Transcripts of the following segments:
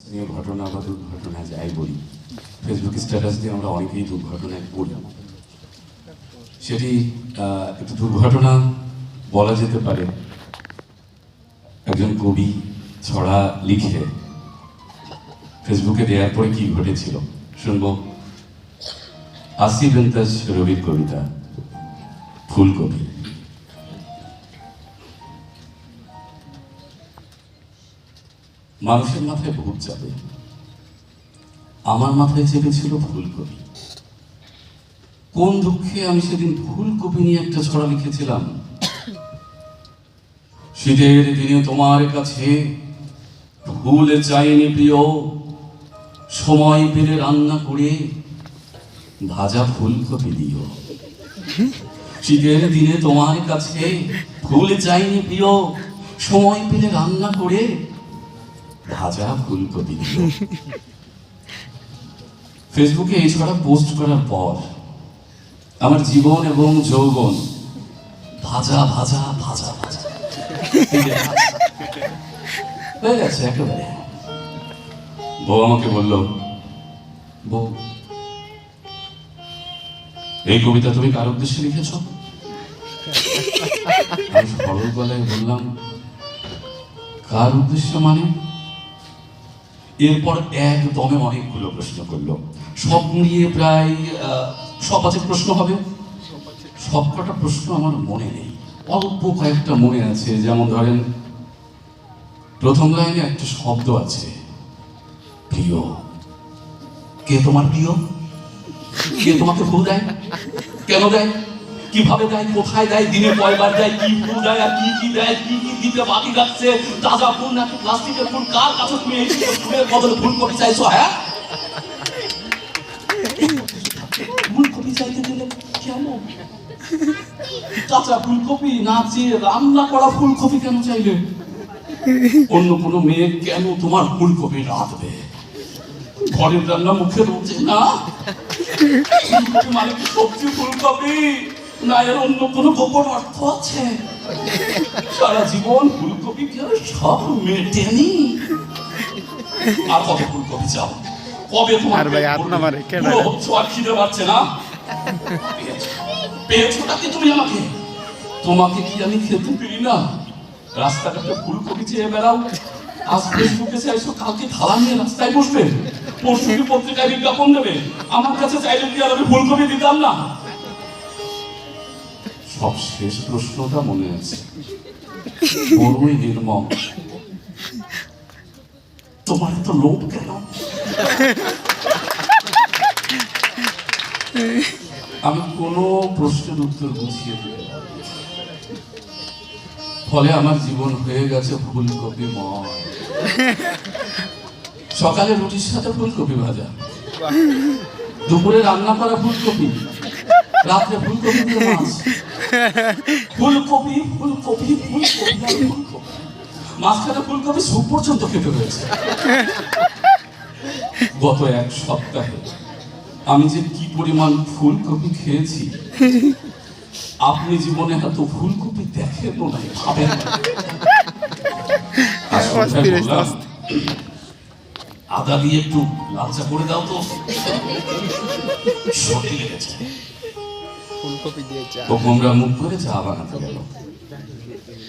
নিয়ে ঘটনা বা দুর্ঘটনা যাই বলি, ফেসবুক স্ট্যাটাস দিয়ে আমরা অনেকেই দুর্ঘটনায় পড়ি। সেটি একটু দুর্ঘটনা বলা যেতে পারে। একজন কবি ছড়া লিখে ফেসবুকে দেওয়ার পরে কি ঘটেছিল শুনবো। আসিফ ইমতাজ রবির কবিতা ফুলকপি। মানুষের মাথায় ভূত চাপে, আমার মাথায় চেপেছিল ফুলকপি। কোন দুঃখে আমি সেদিন ফুলকপি নিয়ে একটা ছড়া লিখেছিলাম। শীতের দিনে তোমার কাছে ফুল চাইনি প্রিয়, সময় পেলে রান্না করে ভাজা ফুলকপি দিও। শীতের দিনে তোমার কাছে ফুল চাইনি প্রিয়, সময় পেলে রান্না করে ভাজা ফুলকপি দিও। ফেসবুকে এই ছড়া পোস্ট করার পর আমার জীবন এবং যৌবন ভাজা ভাজা ভাজা ভাজা হয়ে গেছে একেবারে। বউ আমাকে বলল, বউ এই কবিতা তুমি কার উদ্দেশ্যে লিখেছ? আমি সরল গলায় বললাম, কার উদ্দেশ্য মানে? এরপর একদমে অনেকগুলো প্রশ্ন করলো, সব নিয়ে প্রায় 5 প্রশ্ন হবে। সবকটা প্রশ্ন আমার মনে নেই, অল্প কয়েকটা মনে আছে। যেমন ধরেন, প্রথম লাইনে একটা শব্দ আছে প্রিয়। কে তোমার প্রিয়? কে তোমাকে ফুল দেয়? কেন দেয়? কিভাবে দেয়? কোথায় দেয়? দিনে কয়বার দেয়? কি ফুল দেয়? আর কি কি দেয়? কি কি দিতে বাকি রাখছে? তাজা ফুল নাকি প্লাস্টিকের ফুল? কার কাছে তুমি এই ফুলের বদলে ফুলকপি চাইছো? হ্যাঁ, ফুলকপি চাইতে গেলে কেমন? কাঁচা ফুলকপি না চেয়ে রান্না করা ফুলকপি কেন চাইলে? অন্য কোনো মেয়ে কেন তোমার ফুলকপি রাঁধবে? ঘরের রান্না মুখে রোজে না? মানে কি সবজি ফুলকপি না এর অন্য কোনো গোপন অর্থ আছে? সারা জীবন ফুলকপি খেয়ে সব মেটেনি। আর কত ফুলকপি চাও? কবে তোমার খিদে পাচ্ছে না? পেয়েছোটা কি তুমি আমাকে? তোমাকে কি আমি খেতে পারি না? রাস্তাঘাটে ফুলকপি চেয়ে বেড়াও, আজ ফেসবুকে চাইছো, কালকে থালা নিয়ে রাস্তায় বসবে, পরশু কি পত্রিকায় বিজ্ঞাপন দেবে। আমার কাছে চাইলে কি আর আমি ফুলকপি দিতাম না? সব শেষ প্রশ্নটা মনে আছে, বড়ই নির্মম। তোমার এত লোভ কেন? আমি কোনো প্রশ্নের উত্তর বুঝিয়ে দিতে পারি। ফলে আমার জীবন হয়ে গেছে ফুলকপিময়। সকালে রুটির সাথে ফুলকপি ভাজা, দুপুরে রান্না করা ফুলকপি, রাত্রে ফুলকপি দিয়ে মাছ। ফুলকপি ফুলকপি ফুলকপি ফুলকপি, মাঝখানে ফুলকপি স্যুপ পর্যন্ত খেতে হয়েছে। গত 1 সপ্তাহে আমি যে কি পরিমাণ ফুলকপি খেয়েছি, আপনি জীবনে এত ফুলকপি দেখেন নাই, ভাবেন না। আদা দিয়ে একটু লাল চা করে দাও তো, সর্দি লেগেছে। ফুলকপি দিয়ে চা। তো আমরা মুখ করে চা বানাতে গেল।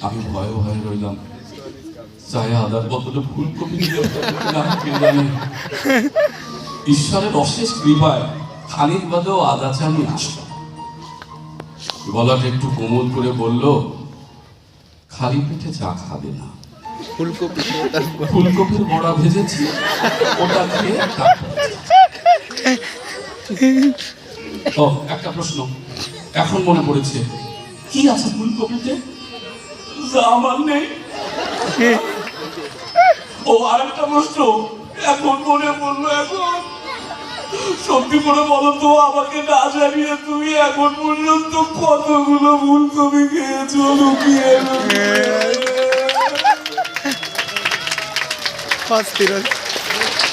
আমি ভয়ে ভয়ে রইলাম, চায়ে আদার বদলে ফুলকপি দিয়ে কে জানি। ঈশ্বরের অশেষ কৃপায় খানিক বাদেও আদা চা নিয়ে আসলো। গলাটা একটু কোমল করে বলল, খালি পেটে চা খাবে না, ফুলকপির বড়া ভেজেছি, ওটা খেয়ে। ও, একটা প্রশ্ন এখন মনে পড়েছে, কি আছে ফুলকপিতে যা আমার নেই? ও, আর একটা প্রশ্ন এখন মনে পড়লো। এখন সত্যি করে বলো তো, আমাকে না জানিয়ে তুমি এখন পর্যন্ত কতগুলো ফুলকপি খেয়েছো লুকিয়ে?